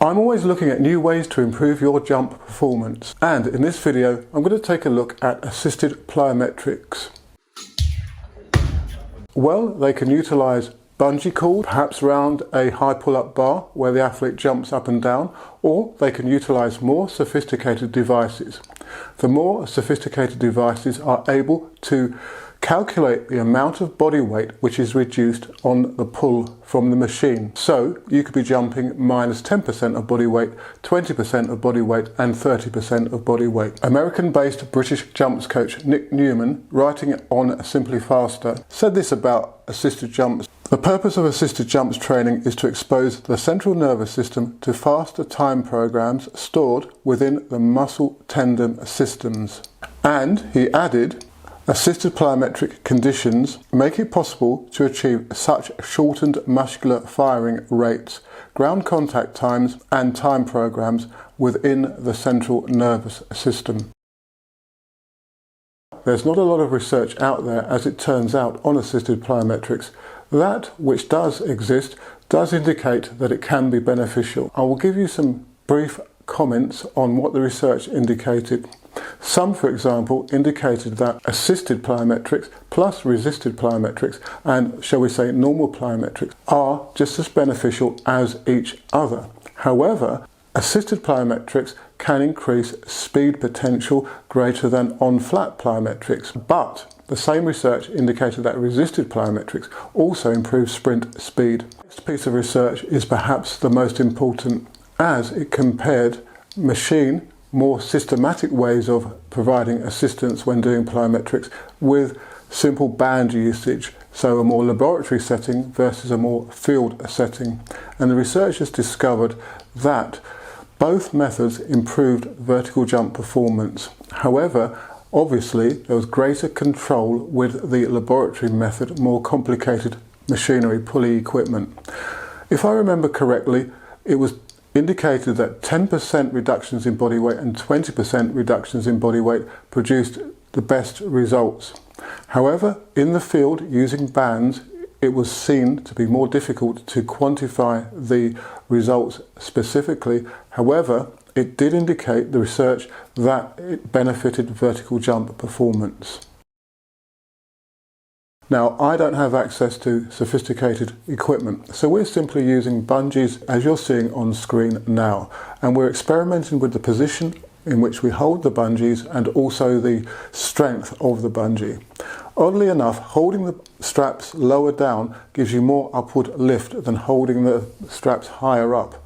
I'm always looking at new ways to improve your jump performance, and in this video I'm going to take a look at assisted plyometrics. Well, they can utilise bungee cord, perhaps around a high pull-up bar where the athlete jumps up and down, or they can utilise more sophisticated devices. The more sophisticated devices are able to calculate the amount of body weight which is reduced on the pull from the machine. So you could be jumping minus 10% of body weight, 20% of body weight and 30% of body weight. American-based British jumps coach Newman, writing on SimpliFaster, said this about assisted jumps. The purpose of assisted jumps training is to expose the central nervous system to faster time programs stored within the muscle tendon systems. And he added, assisted plyometric conditions make it possible to achieve such shortened muscular firing rates, ground contact times and time programs within the central nervous system. There's not a lot of research out there, as it turns out, on assisted plyometrics. That which does exist does indicate that it can be beneficial. I will give you some brief comments on what the research indicated. Some, for example, indicated that assisted plyometrics plus resisted plyometrics and, shall we say, normal plyometrics are just as beneficial as each other. However, assisted plyometrics can increase speed potential greater than on flat plyometrics, but the same research indicated that resisted plyometrics also improves sprint speed. The next piece of research is perhaps the most important, as it compared machine, more systematic ways of providing assistance when doing plyometrics with simple band usage, so a more laboratory setting versus a more field setting. And the researchers discovered that both methods improved vertical jump performance. However, obviously there was greater control with the laboratory method, more complicated machinery, pulley equipment. If I remember correctly, it was indicated that 10% reductions in body weight and 20% reductions in body weight produced the best results. However, in the field using bands, it was seen to be more difficult to quantify the results specifically. However, it did indicate, the research, that it benefited vertical jump performance. Now, I don't have access to sophisticated equipment, so we're simply using bungees as you're seeing on screen now, and we're experimenting with the position in which we hold the bungees and also the strength of the bungee. Oddly enough, holding the straps lower down gives you more upward lift than holding the straps higher up.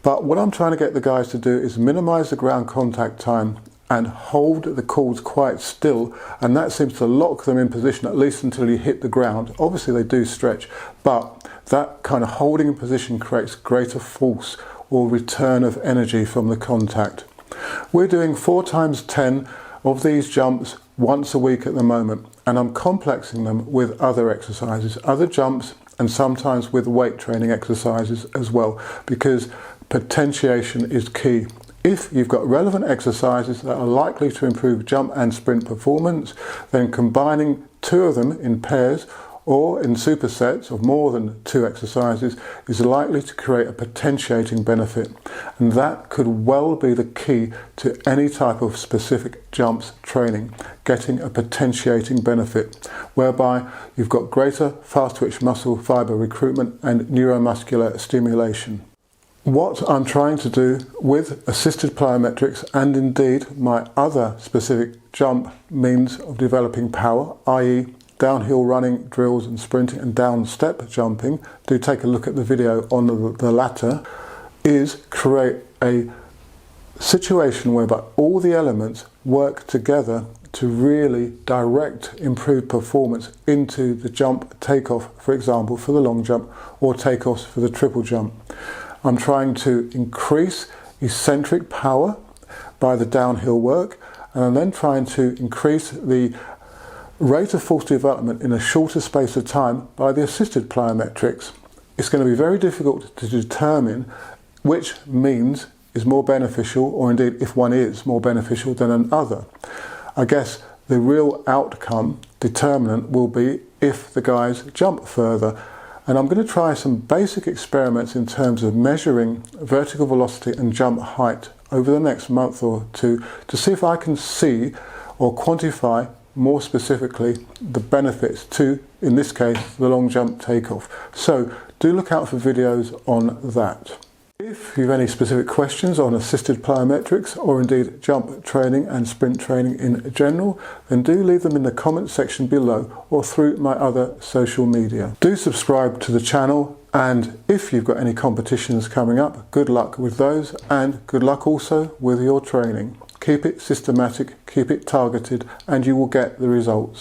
But what I'm trying to get the guys to do is minimize the ground contact time and hold the cords quite still, and that seems to lock them in position at least until you hit the ground. Obviously they do stretch, but that kind of holding in position creates greater force or return of energy from the contact. We're doing 4 times 10 of these jumps once a week at the moment, and I'm complexing them with other exercises, other jumps, and sometimes with weight training exercises as well, because potentiation is key. If you've got relevant exercises that are likely to improve jump and sprint performance, then combining 2 of them in pairs or in supersets of more than 2 exercises is likely to create a potentiating benefit. And that could well be the key to any type of specific jumps training, getting a potentiating benefit, whereby you've got greater fast twitch muscle fiber recruitment and neuromuscular stimulation. What I'm trying to do with assisted plyometrics, and indeed my other specific jump means of developing power, i.e. downhill running, drills and sprinting and down step jumping, do take a look at the video on the latter, is create a situation whereby all the elements work together to really direct improved performance into the jump takeoff, for example, for the long jump, or takeoffs for the triple jump. I'm trying to increase eccentric power by the downhill work, and I'm then trying to increase the rate of force development in a shorter space of time by the assisted plyometrics. It's going to be very difficult to determine which means is more beneficial, or indeed if one is more beneficial than another. I guess the real outcome determinant will be if the guys jump further. And I'm going to try some basic experiments in terms of measuring vertical velocity and jump height over the next month or two to see if I can see or quantify more specifically the benefits to, in this case, the long jump takeoff. So do look out for videos on that. If you have any specific questions on assisted plyometrics or indeed jump training and sprint training in general, then do leave them in the comment section below or through my other social media. Do subscribe to the channel, and if you've got any competitions coming up, good luck with those and good luck also with your training. Keep it systematic, keep it targeted, and you will get the results.